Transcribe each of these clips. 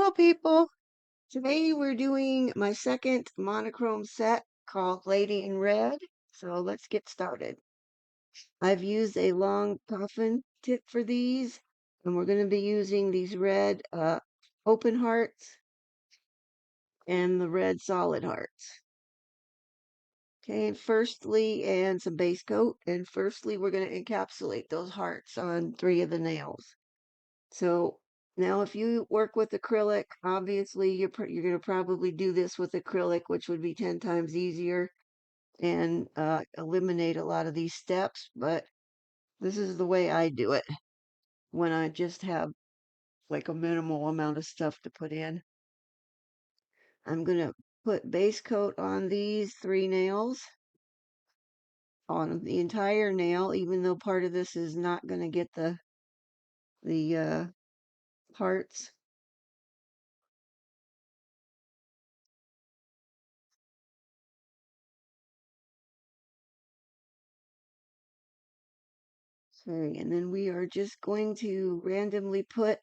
Hello, people. Today we're doing my second monochrome set called Lady in Red. So let's get started. I've used a long puffin tip for these, and we're going to be using these red open hearts and the red solid hearts. Okay, and some base coat. And firstly, we're going to encapsulate those hearts on 3 of the nails. So now if you work with acrylic, obviously you're going to probably do this with acrylic, which would be 10 times easier and eliminate a lot of these steps. But this is the way I do it when I just have like a minimal amount of stuff to put in. I'm going to put base coat on these 3 nails, on the entire nail, even though part of this is not going to get the parts. Okay, and then we are just going to randomly put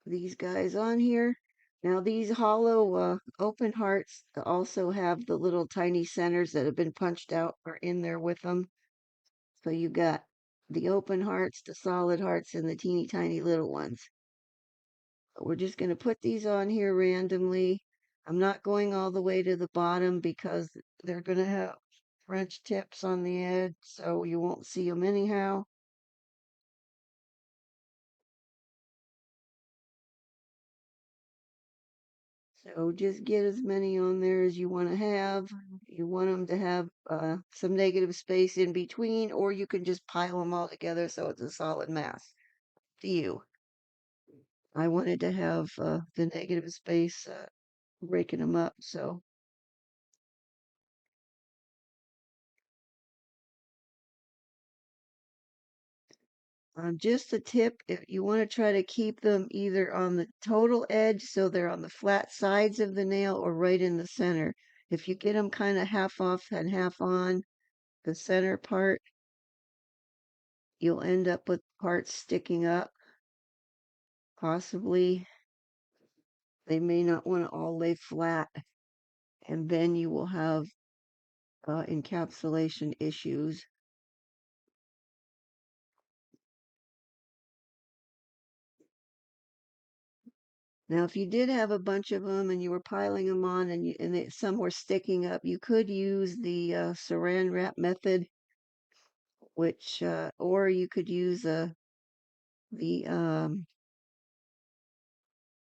these guys on here. Now these hollow open hearts also have the little tiny centers that have been punched out or in there with them. So you got the open hearts, the solid hearts, and the teeny tiny little ones. But we're just going to put these on here randomly. I'm not going all the way to the bottom because they're going to have French tips on the edge, so you won't see them anyhow. So just get as many on there as you want to have. You want them to have some negative space in between, or you can just pile them all together so it's a solid mass. To you. I wanted to have the negative space breaking them up, so just the tip, if you want to try to keep them either on the total edge so they're on the flat sides of the nail or right in the center. If you get them kind of half off and half on the center part, you'll end up with parts sticking up. Possibly they may not want to all lay flat, and then you will have encapsulation issues. Now, if you did have a bunch of them and you were piling them on and some were sticking up, you could use the saran wrap method, which or you could use the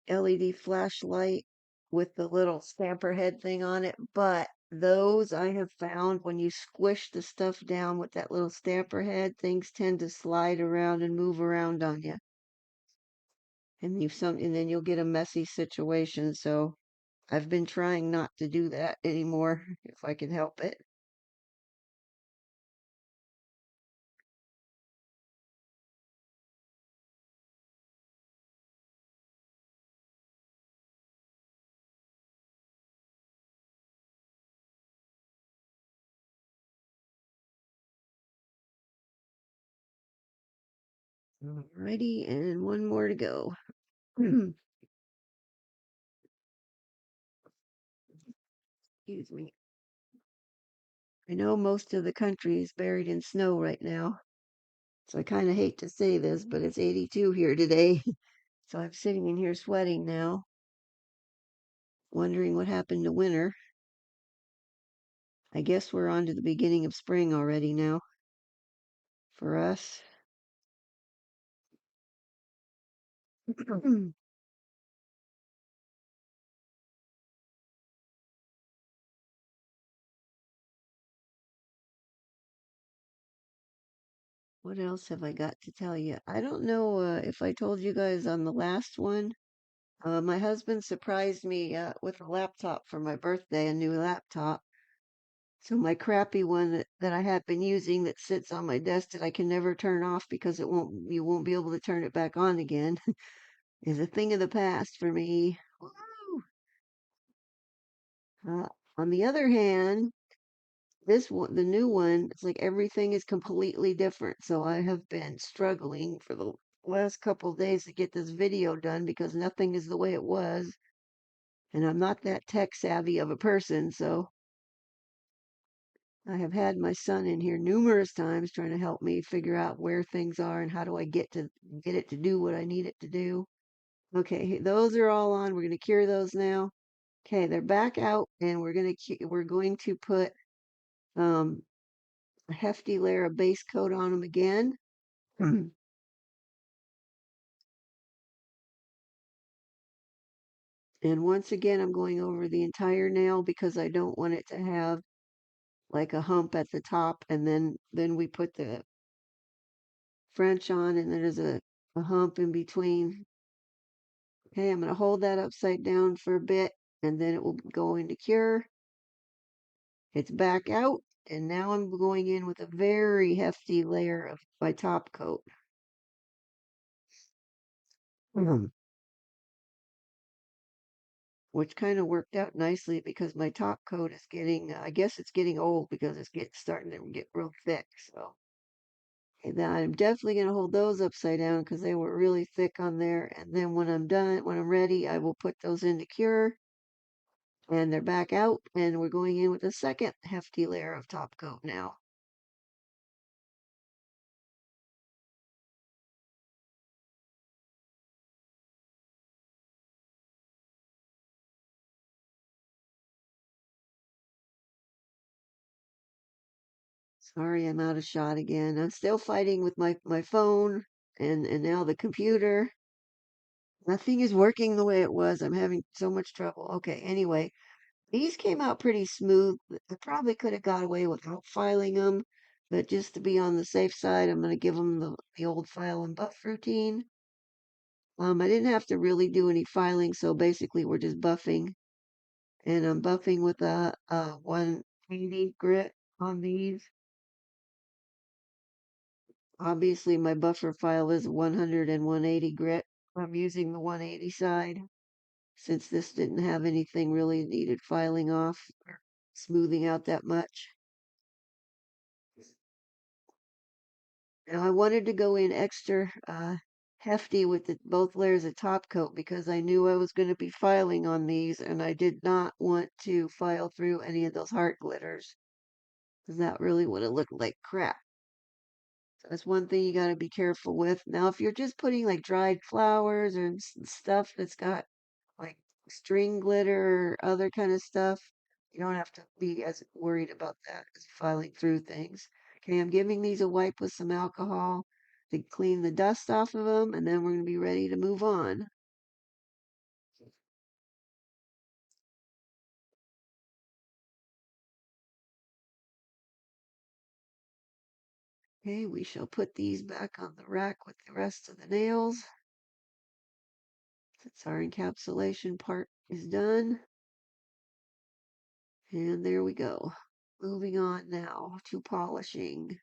LED flashlight with the little stamper head thing on it. But those I have found when you squish the stuff down with that little stamper head, things tend to slide around and move around on you. And then you'll get a messy situation. So I've been trying not to do that anymore if I can help it. Alrighty, and one more to go. Excuse me. I know most of the country is buried in snow right now, so I kind of hate to say this, but it's 82 here today. So I'm sitting in here sweating now, wondering what happened to winter. I guess we're on to the beginning of spring already now for us. What else have I got to tell you? I don't know if I told you guys on the last one. My husband surprised me with a laptop for my birthday, a new laptop. So my crappy one that I have been using that sits on my desk that I can never turn off because you won't be able to turn it back on again is a thing of the past for me. Woo! On the other hand, this one, the new one, it's like everything is completely different. So I have been struggling for the last couple of days to get this video done because nothing is the way it was. And I'm not that tech savvy of a person, so I have had my son in here numerous times trying to help me figure out where things are and how do I get it to do what I need it to do. Okay, those are all on. We're going to cure those now. Okay, they're back out, and we're going to put um, a hefty layer of base coat on them again. And once again, I'm going over the entire nail because I don't want it to have like a hump at the top, and then we put the French on, and there's a hump in between. Okay, I'm going to hold that upside down for a bit, and then it will go into cure. It's back out, and now I'm going in with a very hefty layer of my top coat. Which kind of worked out nicely because my top coat is getting, I guess it's getting old because it's starting to get real thick. So and then I'm definitely going to hold those upside down because they were really thick on there. And then when I'm done, when I'm ready, I will put those into cure. And they're back out, and we're going in with a second hefty layer of top coat now. Sorry, I'm out of shot again. I'm still fighting with my phone and now the computer. Nothing is working the way it was. I'm having so much trouble. Okay, anyway, these came out pretty smooth. I probably could have got away without filing them, but just to be on the safe side, I'm going to give them the old file and buff routine. I didn't have to really do any filing, so basically we're just buffing. And I'm buffing with a 180 grit on these. Obviously, my buffer file is 100 and 180 grit. I'm using the 180 side since this didn't have anything really needed filing off or smoothing out that much. Now I wanted to go in extra hefty with both layers of top coat because I knew I was going to be filing on these and I did not want to file through any of those heart glitters because that really would have looked like crap. So that's one thing you got to be careful with. Now, if you're just putting like dried flowers or stuff that's got like string glitter or other kind of stuff, you don't have to be as worried about that as filing through things. Okay, I'm giving these a wipe with some alcohol to clean the dust off of them, and then we're going to be ready to move on. Okay, we shall put these back on the rack with the rest of the nails. Since our encapsulation part is done. And there we go. Moving on now to polishing.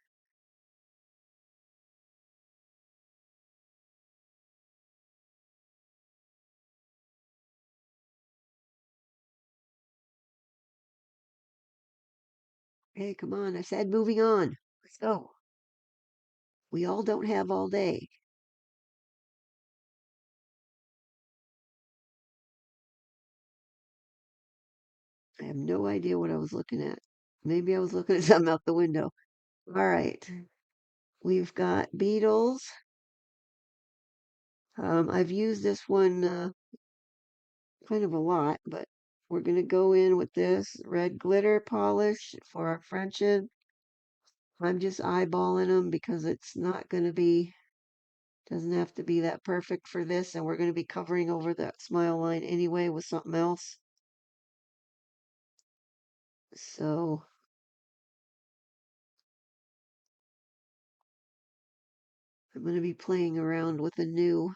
Hey, come on. I said moving on. Let's go. We all don't have all day. I have no idea what I was looking at. Maybe I was looking at something out the window. All right. We've got Beetles. I've used this one kind of a lot, but we're going to go in with this red glitter polish for our Frenches. I'm just eyeballing them because it's not going to be, doesn't have to be that perfect for this, and we're going to be covering over that smile line anyway with something else. So I'm going to be playing around with a new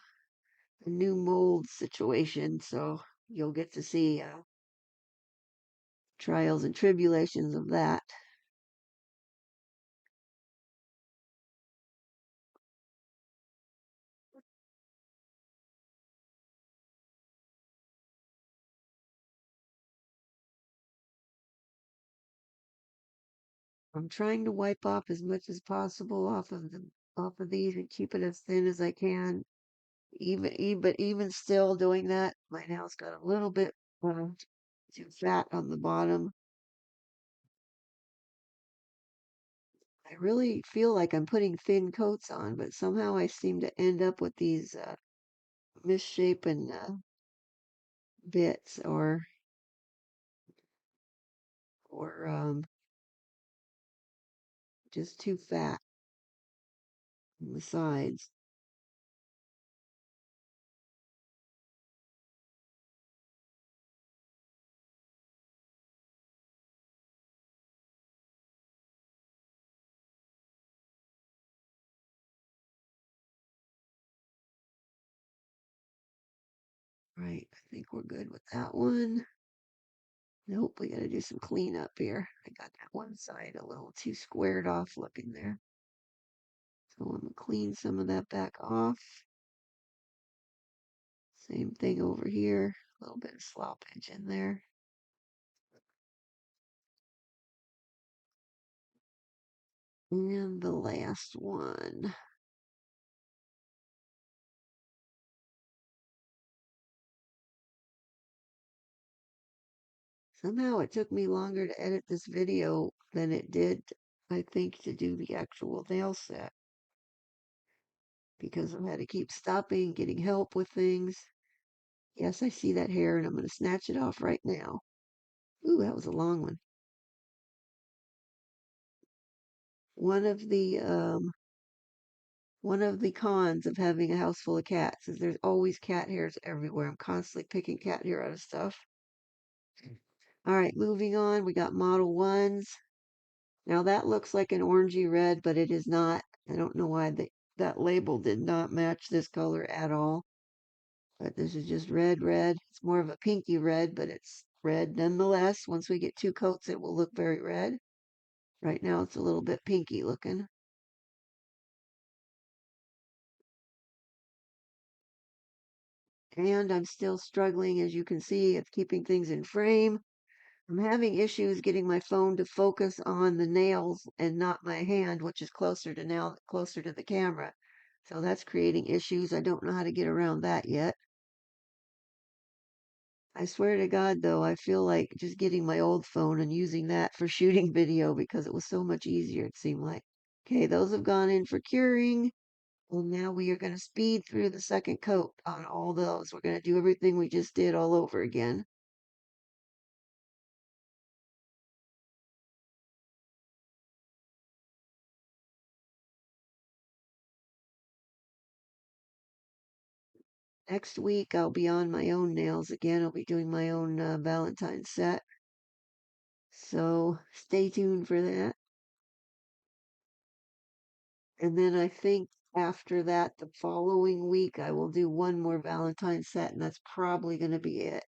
mold situation, so you'll get to see trials and tribulations of that. I'm trying to wipe off as much as possible off of these and keep it as thin as I can. But even still doing that, my nails got a little bit uh, too fat on the bottom. I really feel like I'm putting thin coats on, but somehow I seem to end up with these misshapen bits or just too fat on the sides. Right, I think we're good with that one. Nope, we gotta do some cleanup here. I got that one side a little too squared off looking there. So I'm gonna clean some of that back off. Same thing over here. A little bit of sloppage in there. And the last one. Somehow it took me longer to edit this video than it did, I think, to do the actual nail set because I had to keep stopping, getting help with things. Yes, I see that hair and I'm going to snatch it off right now. Ooh, that was a long one. One of the one of the cons of having a house full of cats is there's always cat hairs everywhere. I'm constantly picking cat hair out of stuff. All right, moving on. We got Model 1s. Now that looks like an orangey red, but it is not. I don't know why that label did not match this color at all. But this is just red, red. It's more of a pinky red, but it's red nonetheless. Once we get two coats, it will look very red. Right now, it's a little bit pinky looking. And I'm still struggling, as you can see, of keeping things in frame. I'm having issues getting my phone to focus on the nails and not my hand, which is closer to the camera. So that's creating issues. I don't know how to get around that yet. I swear to God, though, I feel like just getting my old phone and using that for shooting video because it was so much easier, it seemed like. Okay, those have gone in for curing. Well, now we are going to speed through the second coat on all those. We're going to do everything we just did all over again. Next week, I'll be on my own nails again. I'll be doing my own Valentine set. So stay tuned for that. And then I think after that, the following week, I will do one more Valentine set, and that's probably going to be it.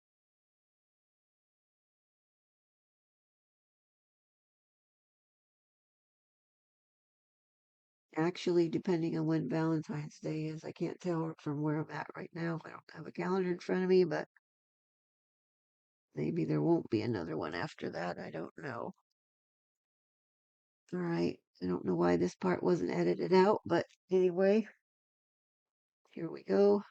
Actually, depending on when Valentine's Day is, I can't tell from where I'm at right now. I don't have a calendar in front of me, but maybe there won't be another one after that. I don't know. All right. I don't know why this part wasn't edited out, but anyway, here we go.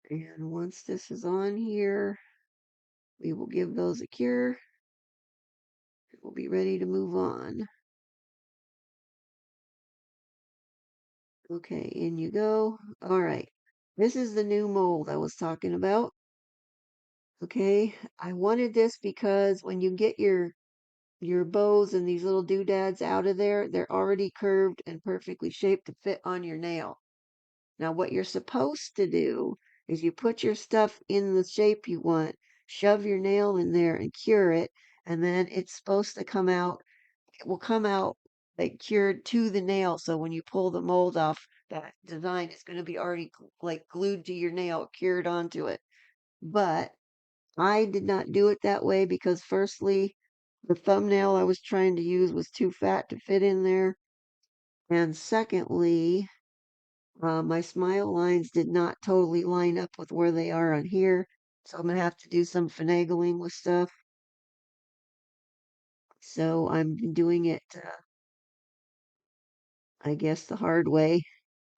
And once this is on here, we will give those a cure. We'll be ready to move on. Okay, in you go. All right. This is the new mold I was talking about. Okay, I wanted this because when you get your bows and these little doodads out of there, they're already curved and perfectly shaped to fit on your nail. Now, what you're supposed to do is you put your stuff in the shape you want, shove your nail in there and cure it, and then it's supposed to come out, it will come out like cured to the nail. So when you pull the mold off, that design is going to be already like glued to your nail, cured onto it. But I did not do it that way because firstly, the thumbnail I was trying to use was too fat to fit in there. And secondly, my smile lines did not totally line up with where they are on here. So I'm going to have to do some finagling with stuff. So I'm doing it I guess the hard way,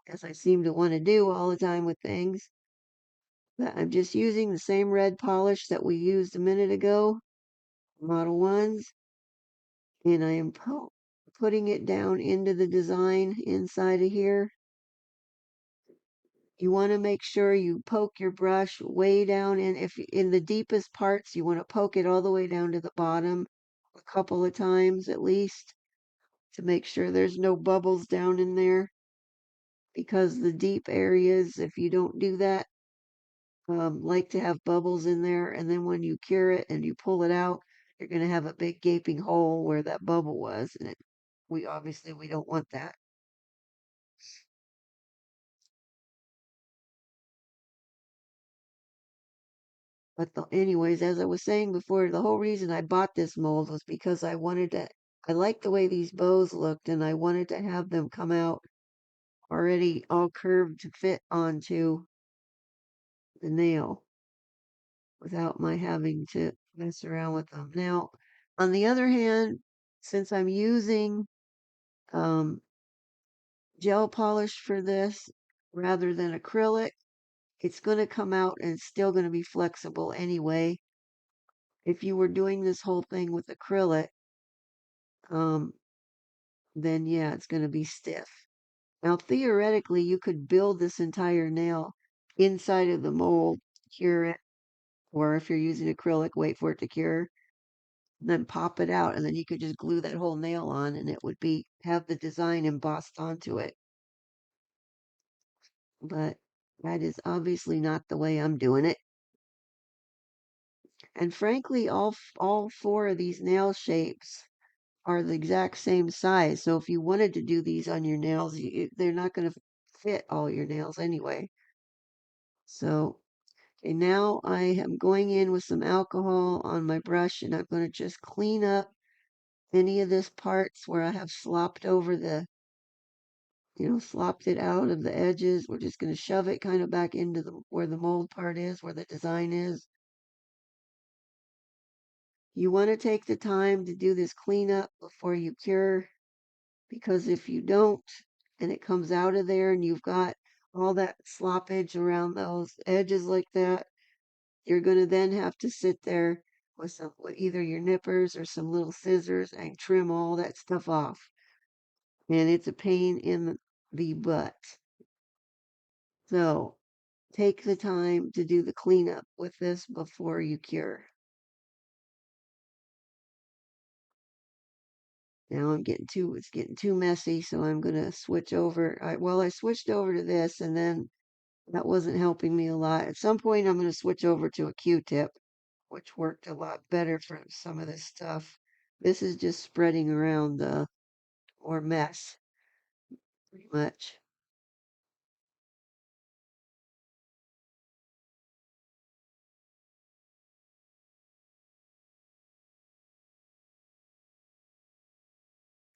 as I seem to want to do all the time with things. But I'm just using the same red polish that we used a minute ago, Model 1s, and I am putting it down into the design inside of here. You want to make sure you poke your brush way down, and if in the deepest parts, you want to poke it all the way down to the bottom a couple of times at least to make sure there's no bubbles down in there. Because the deep areas, if you don't do that, like to have bubbles in there, and then when you cure it and you pull it out, you're going to have a big gaping hole where that bubble was, and we obviously we don't want that. But anyways, as I was saying before, the whole reason I bought this mold was because I liked the way these bows looked, and I wanted to have them come out already all curved to fit onto the nail without my having to mess around with them. Now, on the other hand, since I'm using um, gel polish for this rather than acrylic, it's going to come out and it's still going to be flexible anyway. If you were doing this whole thing with acrylic, um, then yeah, it's going to be stiff. Now, theoretically, you could build this entire nail inside of the mold, cure it, or if you're using acrylic, wait for it to cure, then pop it out, and then you could just glue that whole nail on, and it would be have the design embossed onto it. But that is obviously not the way I'm doing it. And frankly, all four of these nail shapes are the exact same size. So if you wanted to do these on your nails, they're not going to fit all your nails anyway. So okay, now I am going in with some alcohol on my brush, and I'm going to just clean up any of this parts where I have slopped over slopped it out of the edges. We're just going to shove it kind of back into where the mold part is, where the design is. You want to take the time to do this cleanup before you cure, because if you don't, and it comes out of there and you've got all that sloppage around those edges like that, you're going to then have to sit there with either your nippers or some little scissors and trim all that stuff off. And it's a pain in the butt. So take the time to do the cleanup with this before you cure. Now it's getting too messy, so I'm gonna switch over. I switched over to this, and then that wasn't helping me a lot. At some point, I'm gonna switch over to a Q-tip, which worked a lot better for some of this stuff. This is just spreading around or mess, pretty much.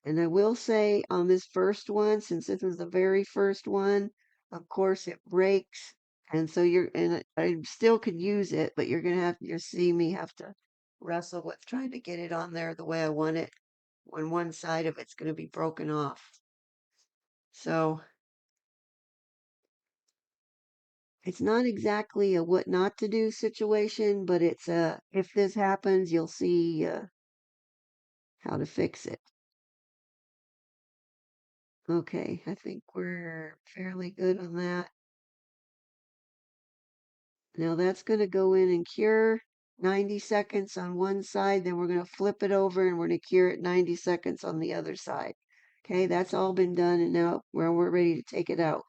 And I will say on this first one, since this is the very first one, of course it breaks. And so I still could use it, but you'll see me have to wrestle with trying to get it on there the way I want it when one side of it's going to be broken off. So it's not exactly a what not to do situation, but it's a if this happens, you'll see how to fix it. Okay, I think we're fairly good on that. Now that's going to go in and cure 90 seconds on one side. Then we're going to flip it over and we're going to cure it 90 seconds on the other side. Okay, that's all been done, and now we're ready to take it out.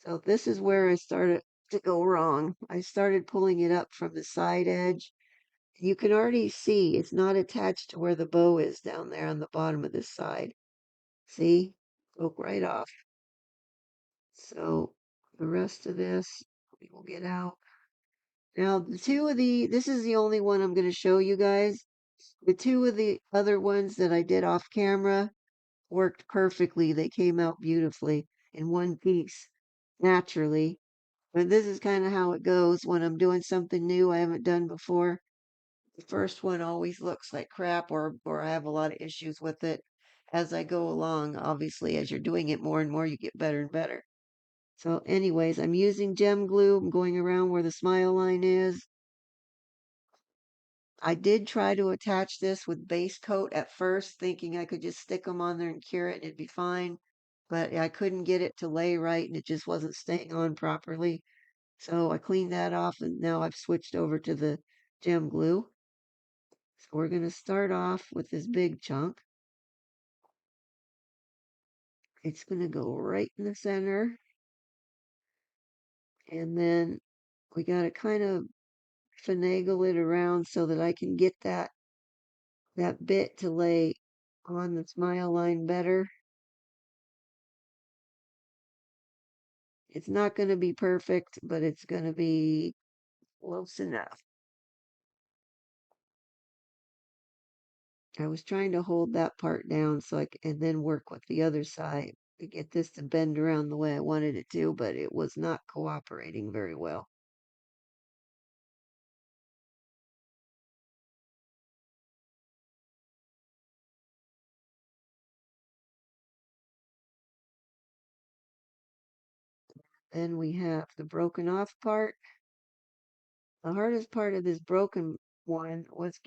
So this is where I started to go wrong. I started pulling it up from the side edge. You can already see it's not attached to where the bow is down there on the bottom of this side. See? Broke right off. So the rest of this we will get out. Now, this is the only one I'm going to show you guys. The two of the other ones that I did off camera worked perfectly. They came out beautifully in one piece, naturally. But this is kind of how it goes when I'm doing something new I haven't done before. The first one always looks like crap, or I have a lot of issues with it. as I go along. Obviously, as you're doing it more and more, you get better and better. So anyways, I'm using gem glue. I'm going around where the smile line is. I did try to attach this with base coat at first, thinking I could just stick them on there and cure it and it'd be fine. But I couldn't get it to lay right and it just wasn't staying on properly. So I cleaned that off and now I've switched over to the gem glue. So we're going to start off with this big chunk. It's going to go right in the center. And then we got to kind of finagle it around so that I can get that bit to lay on the smile line better. It's not going to be perfect, but it's going to be close enough. I was trying to hold that part down and then work with the other side to get this to bend around the way I wanted it to, but it was not cooperating very well. Then we have the broken off part. The hardest part of this broken one was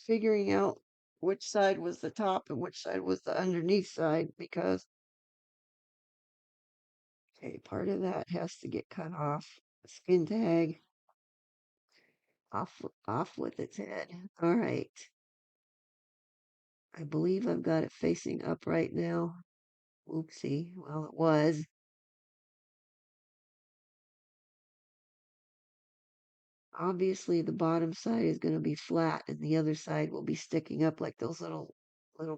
figuring out which side was the top and which side was the underneath side because, okay, part of that has to get cut off. The skin tag off with its head. All right. I believe I've got it facing up right now. Oopsie. Well, it was. Obviously, the bottom side is going to be flat and the other side will be sticking up like those little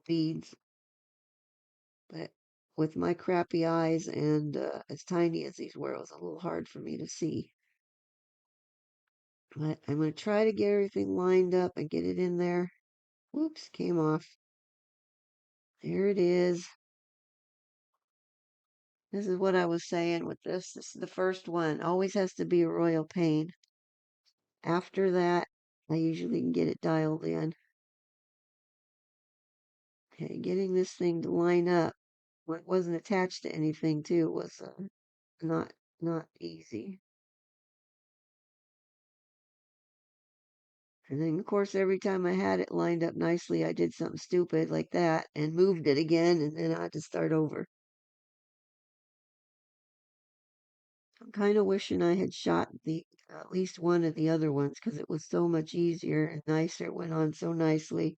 beads. But with my crappy eyes and as tiny as these were, it was a little hard for me to see. But I'm going to try to get everything lined up and get it in there. Whoops, came off. There it is. This is what I was saying with this. This is the first one. Always has to be a royal pain. After that, I usually can get it dialed in. Okay, getting this thing to line up when it wasn't attached to anything too was not not easy. And then of course every time I had it lined up nicely, I did something stupid like that and moved it again, and then I had to start over. I'm kind of wishing I had shot the at least one of the other ones because it was so much easier and nicer. It went on so nicely.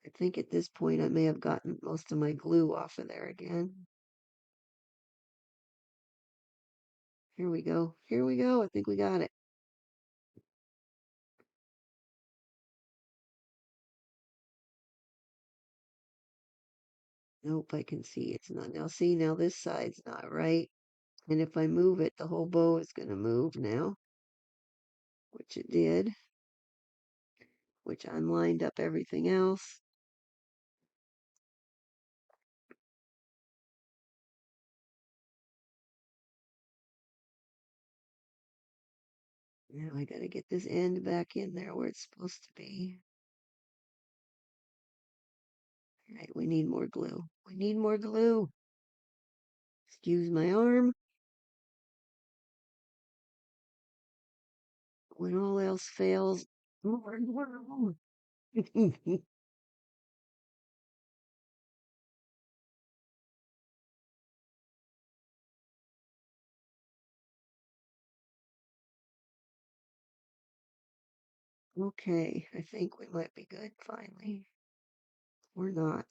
I think at this point I may have gotten most of my glue off of there again. Here we go. Here we go. I think we got it. Nope, I can see it's not. Now, see, now this side's not right. And if I move it, the whole bow is going to move now, which it did, which unlined up everything else. Now I got to get this end back in there where it's supposed to be. All right, we need more glue. We need more glue. Excuse my arm. When all else fails, more glue. Okay, I think we might be good finally. We're not.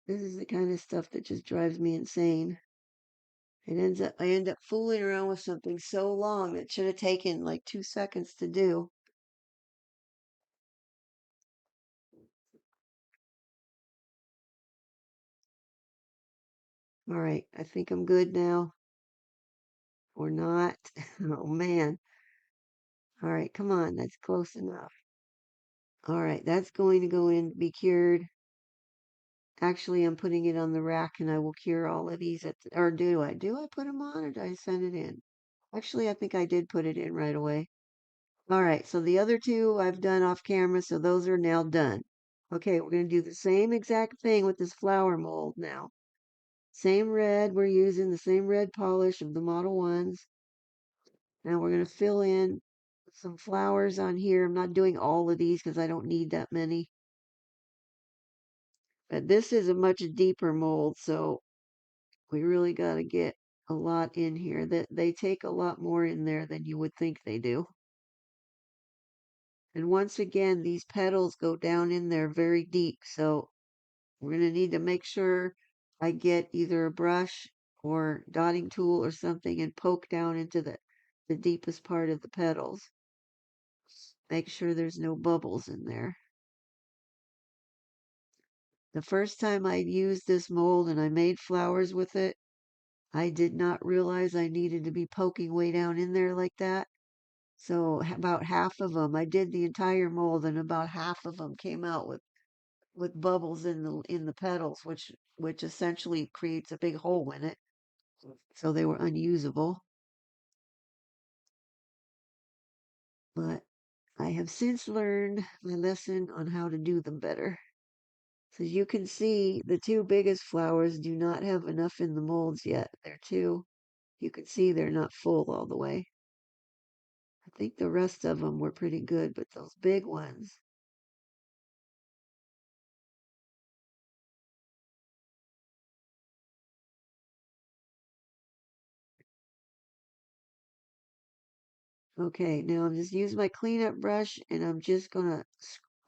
This is the kind of stuff that just drives me insane. I end up fooling around with something so long that should have taken like 2 seconds to do. All right, I think I'm good now. Or not. Oh man. All right, come on, that's close enough. All right, that's going to go in to be cured. Actually, I'm putting it on the rack and I will cure all of these or do I? Do I put them on or do I send it in? Actually, I think I did put it in right away. All right, so the other two I've done off camera, so those are now done. Okay, we're going to do the same exact thing with this flower mold now. Same red, we're using the same red polish of the Model 1s. Now we're going to fill in some flowers on here. I'm not doing all of these because I don't need that many. But this is a much deeper mold, so we really got to get a lot in here. That they take a lot more in there than you would think they do. And once again, these petals go down in there very deep, so we're going to need to make sure I get either a brush or dotting tool or something and poke down into the deepest part of the petals. Make sure there's no bubbles in there. The first time I used this mold and I made flowers with it, I did not realize I needed to be poking way down in there like that. So about half of them, I did the entire mold, and about half of them came out with bubbles in the petals, which essentially creates a big hole in it. So they were unusable. But I have since learned my lesson on how to do them better. So you can see the two biggest flowers do not have enough in the molds yet. You can see they're not full all the way. I think the rest of them were pretty good, but those big ones, okay, now I'm just using my cleanup brush and I'm just gonna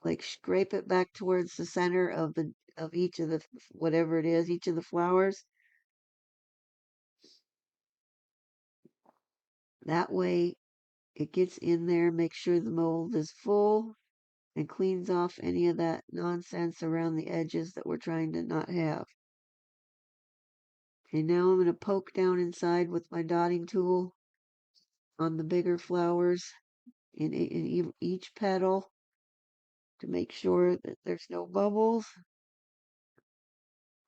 like scrape it back towards the center of each of the whatever it is, each of the flowers. That way it gets in there, make sure the mold is full and cleans off any of that nonsense around the edges that we're trying to not have. Okay, now I'm going to poke down inside with my dotting tool on the bigger flowers in each petal to make sure that there's no bubbles.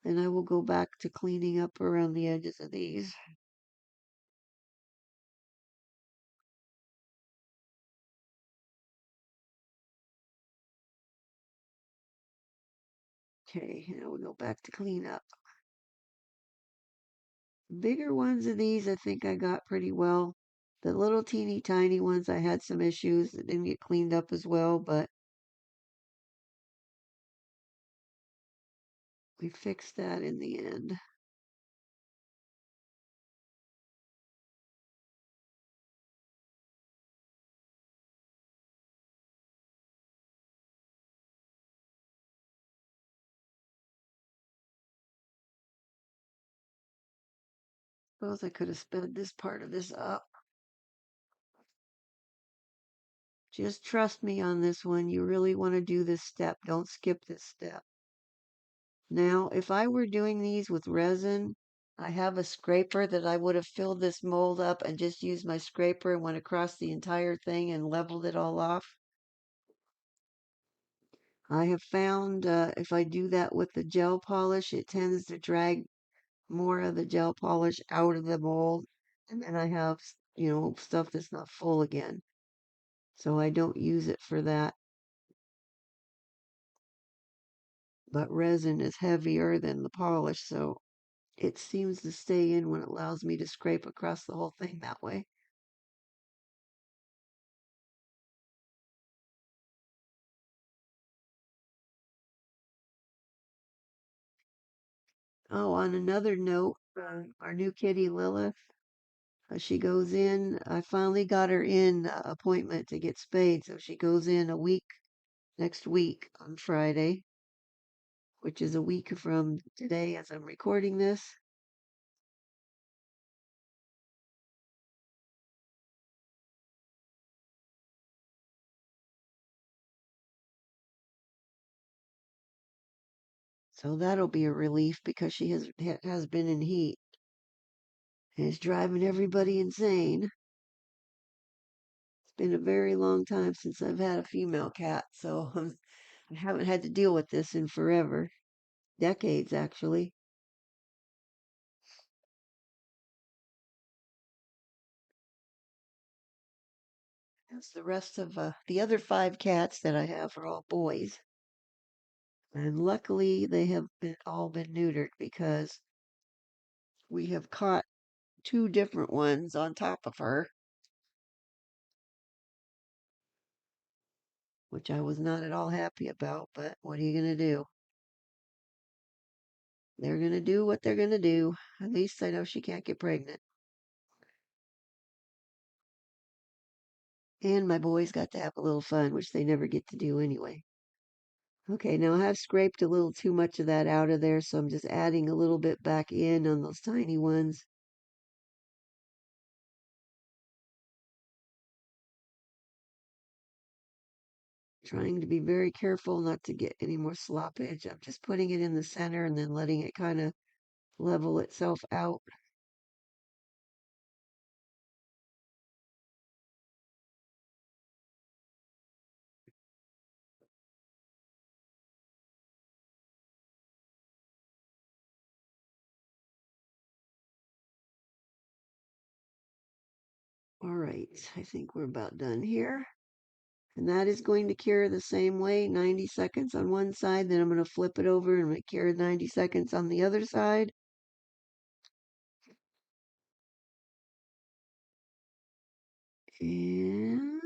Then I will go back to cleaning up around the edges of these. Okay, now we'll go back to clean up. Bigger ones of these I think I got pretty well. The little teeny tiny ones I had some issues that didn't get cleaned up as well, but we fixed that in the end. Suppose I could have sped this part of this up. Just trust me on this one. You really want to do this step. Don't skip this step. Now, if I were doing these with resin, I have a scraper that I would have filled this mold up and just used my scraper and went across the entire thing and leveled it all off. I have found if I do that with the gel polish, it tends to drag more of the gel polish out of the mold. And then I have, stuff that's not full again. So I don't use it for that. But resin is heavier than the polish, so it seems to stay in when it allows me to scrape across the whole thing that way. Oh, on another note, our new kitty Lilith, she goes in. I finally got her in appointment to get spayed, so she goes in next week on Friday, which is a week from today as I'm recording this. So that'll be a relief because she has been in heat and it's driving everybody insane. It's been a very long time since I've had a female cat, so I haven't had to deal with this in forever. Decades, actually. As the rest of the other 5 cats that I have are all boys. And luckily, they have all been neutered because we have caught 2 different ones on top of her, which I was not at all happy about. But what are you going to do? They're going to do what they're going to do. At least I know she can't get pregnant. And my boys got to have a little fun, which they never get to do anyway. Okay, now I have scraped a little too much of that out of there, so I'm just adding a little bit back in on those tiny ones. Trying to be very careful not to get any more sloppage. I'm just putting it in the center and then letting it kind of level itself out. All right, I think we're about done here. And that is going to cure the same way, 90 seconds on one side. Then I'm going to flip it over and cure 90 seconds on the other side. And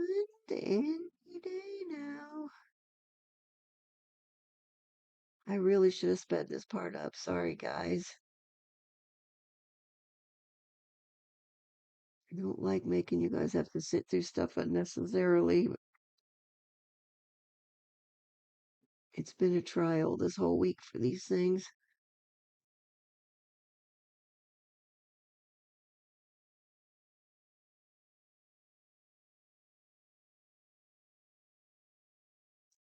any day now. I really should have sped this part up. Sorry, guys. I don't like making you guys have to sit through stuff unnecessarily. But it's been a trial this whole week for these things.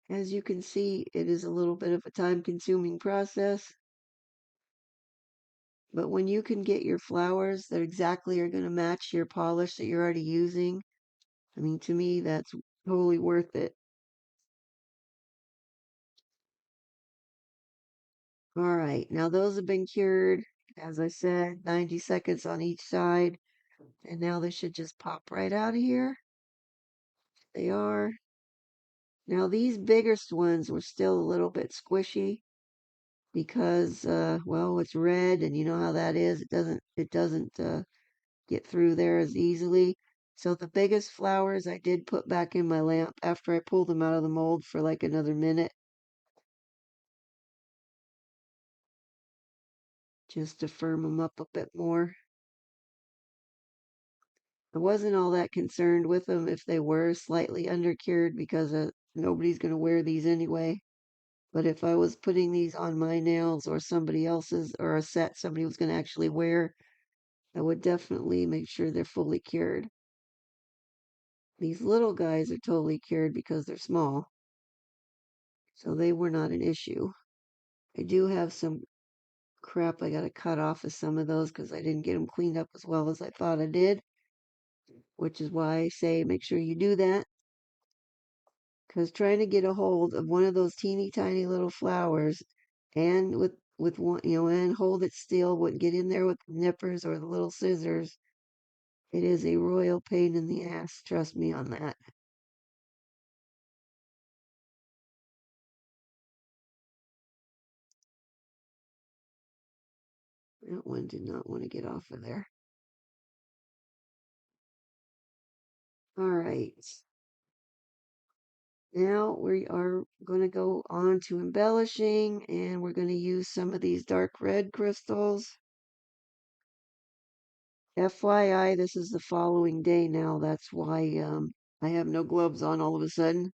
As you can see, it is a little bit of a time-consuming process. But when you can get your flowers that exactly are going to match your polish that you're already using, I mean, to me, that's totally worth it. All right, now those have been cured, as I said, 90 seconds on each side. And now they should just pop right out of here. They are. Now these biggest ones were still a little bit squishy because, well, it's red and you know how that is. It doesn't get through there as easily. So the biggest flowers I did put back in my lamp after I pulled them out of the mold for like another minute, just to firm them up a bit more. I wasn't all that concerned with them if they were slightly undercured because nobody's going to wear these anyway. But if I was putting these on my nails or somebody else's or a set somebody was going to actually wear, I would definitely make sure they're fully cured. These little guys are totally cured because they're small, so they were not an issue. I do have some crap I got to cut off of some of those because I didn't get them cleaned up as well as I thought I did, which is why I say make sure you do that. Because trying to get a hold of one of those teeny tiny little flowers and with one, and hold it still, wouldn't get in there with the nippers or the little scissors. It is a royal pain in the ass. Trust me on that. That one did not want to get off of there. All right. Now we are going to go on to embellishing, and we're going to use some of these dark red crystals. FYI, this is the following day now. That's why I have no gloves on all of a sudden.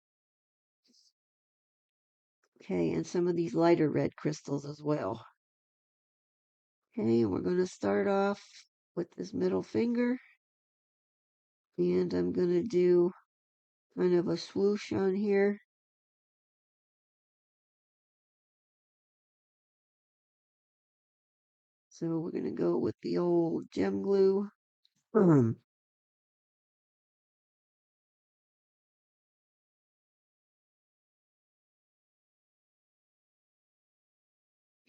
Okay, and some of these lighter red crystals as well. Okay, we're going to start off with this middle finger. And I'm going to do kind of a swoosh on here. So we're going to go with the old gem glue.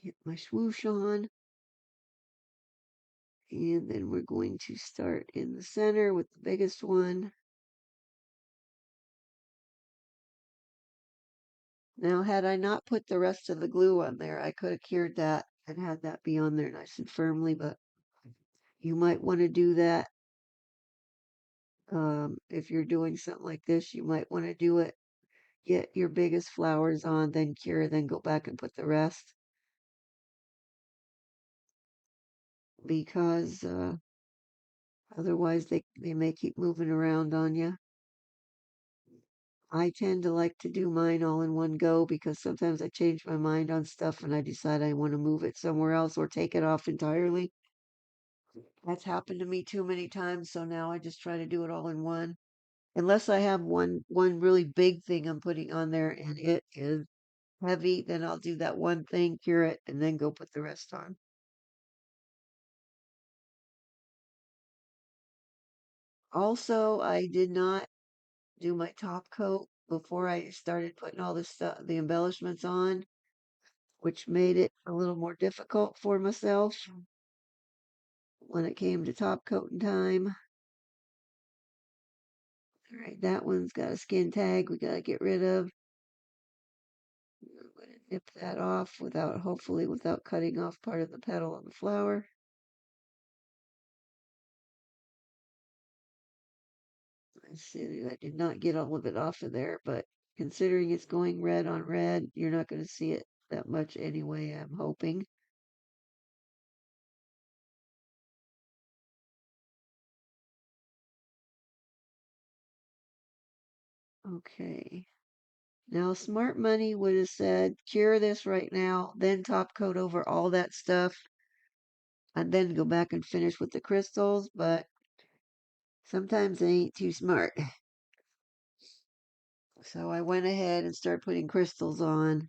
Get my swoosh on. And then we're going to start in the center with the biggest one. Now, had I not put the rest of the glue on there, I could have cured that and had that be on there nice and firmly, but you might want to do that. If you're doing something like this, you might want to do it, get your biggest flowers on, then cure, then go back and put the rest. Because otherwise they may keep moving around on you. I tend to like to do mine all in one go because sometimes I change my mind on stuff and I decide I want to move it somewhere else or take it off entirely. That's happened to me too many times, so now I just try to do it all in one. Unless I have one really big thing I'm putting on there and it is heavy, then I'll do that one thing, cure it, and then go put the rest on. Also, I did not do my top coat before I started putting all this stuff, the embellishments on, which made it a little more difficult for myself when it came to top coating time. All right, that one's got a skin tag we got to get rid of. I'm going to nip that off hopefully without cutting off part of the petal of the flower. I see I did not get all of it off of there, but considering it's going red on red, you're not going to see it that much anyway, I'm hoping. Okay. Now, smart money would have said, cure this right now, then top coat over all that stuff, and then go back and finish with the crystals, but sometimes they ain't too smart. So I went ahead and started putting crystals on.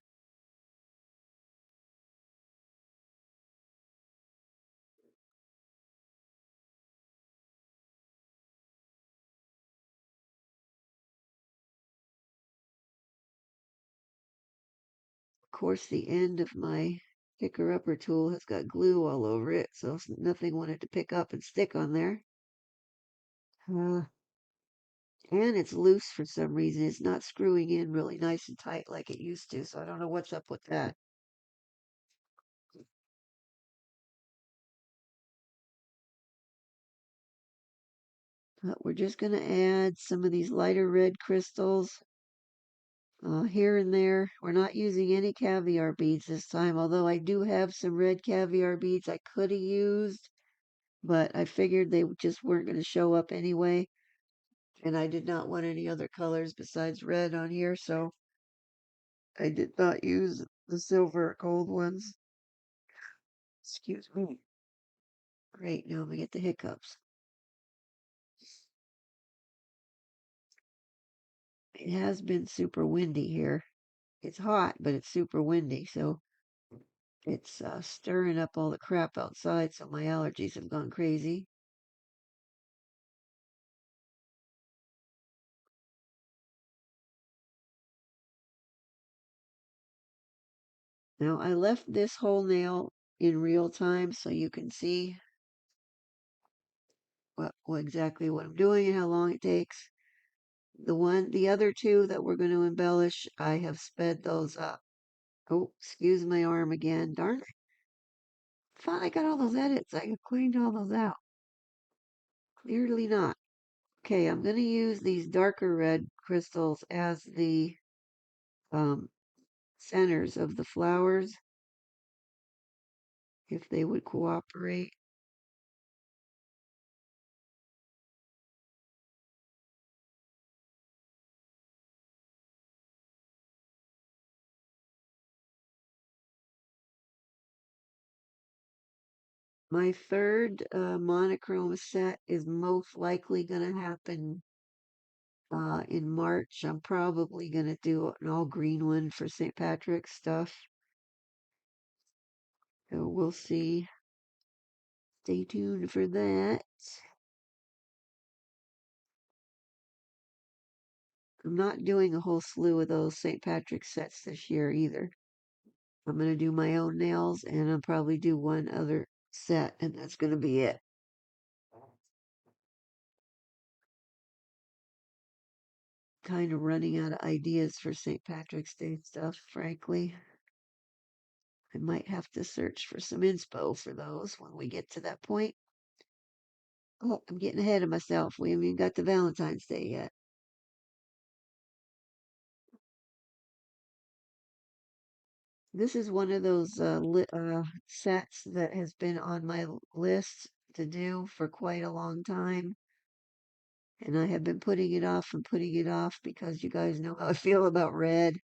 Of course, the end of my picker-upper tool has got glue all over it, so nothing wanted to pick up and stick on there. Uh, and it's loose for some reason. It's not screwing in really nice and tight like it used to, so I don't know what's up with that. But we're just going to add some of these lighter red crystals here and there. We're not using any caviar beads this time, although I do have some red caviar beads I could have used, but I figured they just weren't going to show up anyway. And I did not want any other colors besides red on here, so I did not use the silver gold ones. Excuse me. Great, now we get the hiccups. It has been super windy here. It's hot, but it's super windy, so it's stirring up all the crap outside, so my allergies have gone crazy. Now, I left this whole nail in real time so you can see what exactly what I'm doing and how long it takes. The other two that we're going to embellish, I have sped those up. Oh, excuse my arm again. Darn it. Thought I got all those edits. I cleaned all those out. Clearly not. Okay, I'm going to use these darker red crystals as the um, centers of the flowers, if they would cooperate. My third monochrome set is most likely going to happen in March. I'm probably going to do an all green one for St. Patrick's stuff. So we'll see. Stay tuned for that. I'm not doing a whole slew of those St. Patrick's sets this year either. I'm going to do my own nails and I'll probably do one other set, and that's going to be it. kind of running out of ideas for St. Patrick's Day stuff, frankly. I might have to search for some inspo for those when we get to that point. Oh, I'm getting ahead of myself. We haven't even got to Valentine's Day yet. This is one of those sets that has been on my list to do for quite a long time. And I have been putting it off and putting it off because you guys know how I feel about red.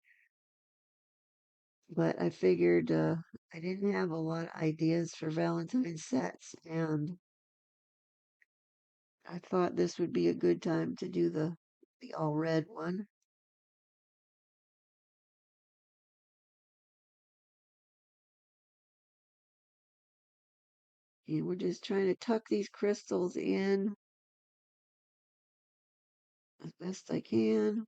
But I figured I didn't have a lot of ideas for Valentine sets, and I thought this would be a good time to do the all red one. And we're just trying to tuck these crystals in as best I can.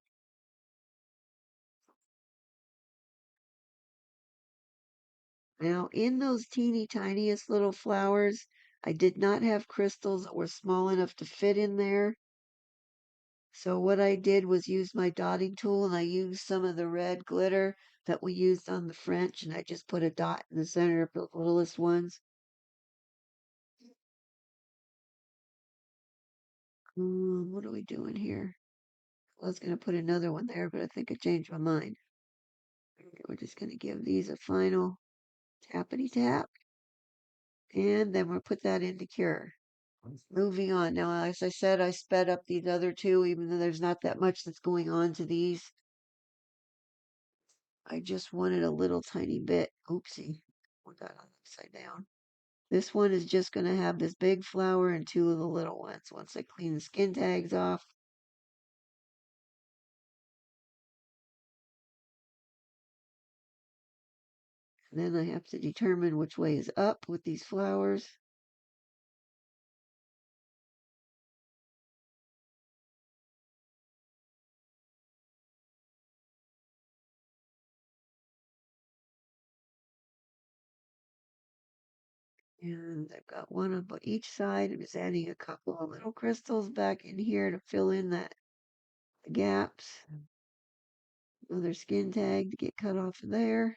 Now, in those teeny tiniest little flowers, I did not have crystals that were small enough to fit in there. So what I did was use my dotting tool and I used some of the red glitter that we used on the French, and I just put a dot in the center of the littlest ones. What are we doing here? I was going to put another one there, but I think I changed my mind. Okay, we're just going to give these a final tappity tap, and then we'll put that into cure. Moving on. Now, as I said, I sped up these other two, even though there's not that much that's going on to these. I just wanted a little tiny bit. Oopsie. Put that on upside down. This one is just going to have this big flower and two of the little ones. Once I clean the skin tags off, then I have to determine which way is up with these flowers. And I've got one on each side. I'm just adding a couple of little crystals back in here to fill in the gaps. Another skin tag to get cut off of there.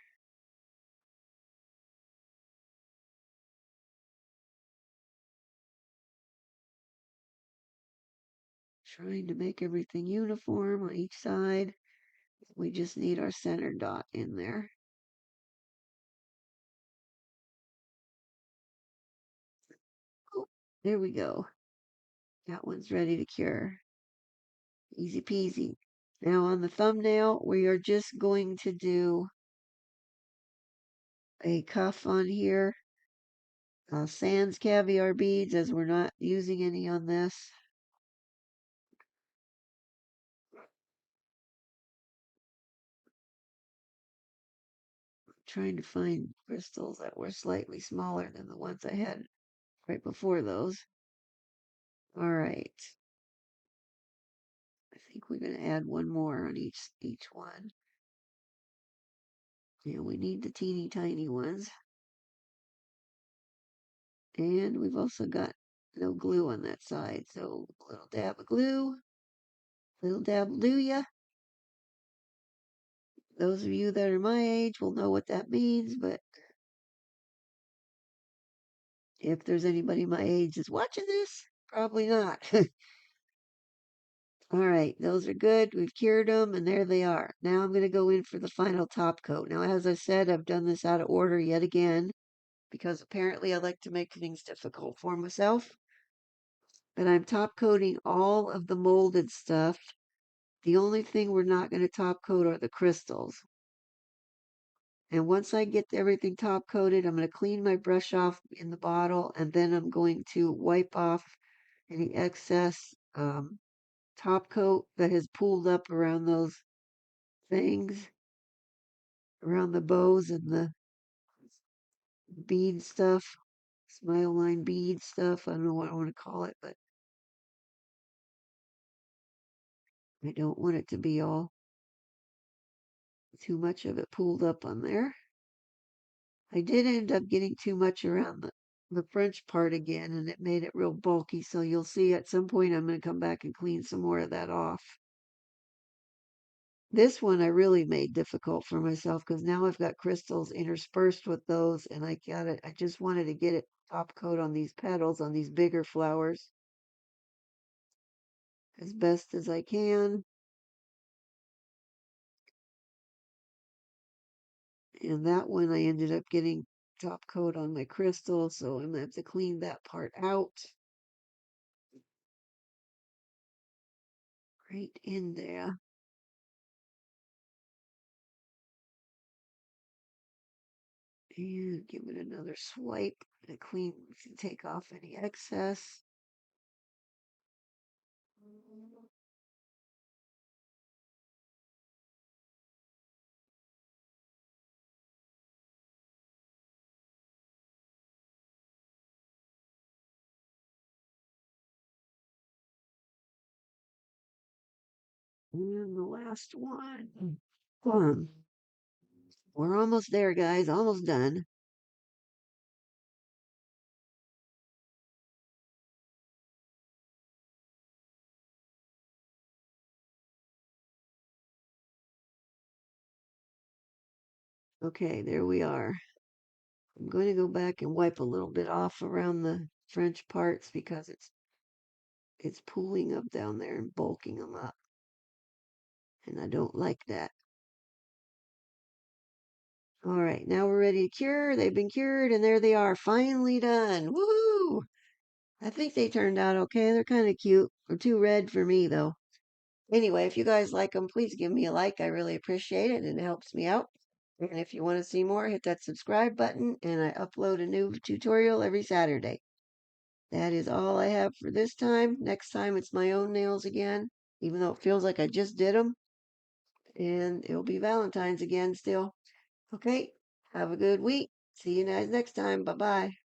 Trying to make everything uniform on each side. We just need our center dot in there. Oh, there we go. That one's ready to cure. Easy peasy. Now on the thumbnail, we are just going to do a cuff on here. Sans caviar beads, as we're not using any on this. Trying to find crystals that were slightly smaller than the ones I had right before those. All right. I think we're going to add one more on each one. Yeah, we need the teeny tiny ones. And we've also got no glue on that side, so a little dab of glue. Little dab will do ya. Those of you that are my age will know what that means, but if there's anybody my age is watching this, probably not. All right, those are good. We've cured them, and there they are. Now I'm going to go in for the final top coat. Now, as I said, I've done this out of order yet again, because apparently I like to make things difficult for myself. But I'm top coating all of the molded stuff. The only thing we're not going to top coat are the crystals. And once I get everything top coated, I'm going to clean my brush off in the bottle, and then I'm going to wipe off any excess top coat that has pooled up around those things, around the bows and the bead stuff, smile line bead stuff. I don't know what I want to call it, but I don't want it to be all too much of it pooled up on there. I did end up getting too much around the French part again, and it made it real bulky. So you'll see at some point I'm going to come back and clean some more of that off. This one I really made difficult for myself because now I've got crystals interspersed with those, and I just wanted to get it top coat on these petals, on these bigger flowers, as best as I can. And that one I ended up getting top coat on my crystal, so I'm gonna have to clean that part out. Right in there. And give it another swipe to clean, to take off any excess. And the last one. Boom. We're almost there, guys. Almost done. Okay, there we are. I'm going to go back and wipe a little bit off around the French parts because it's pooling up down there and bulking them up. And I don't like that. All right, now we're ready to cure. They've been cured, and there they are, finally done. Woohoo! I think they turned out okay. They're kind of cute. They're too red for me, though. Anyway, if you guys like them, please give me a like. I really appreciate it, and it helps me out. And if you want to see more, hit that subscribe button, and I upload a new tutorial every Saturday. That is all I have for this time. Next time, it's my own nails again, even though it feels like I just did them. And it'll be Valentine's again still. Okay, have a good week. See you guys next time. Bye bye.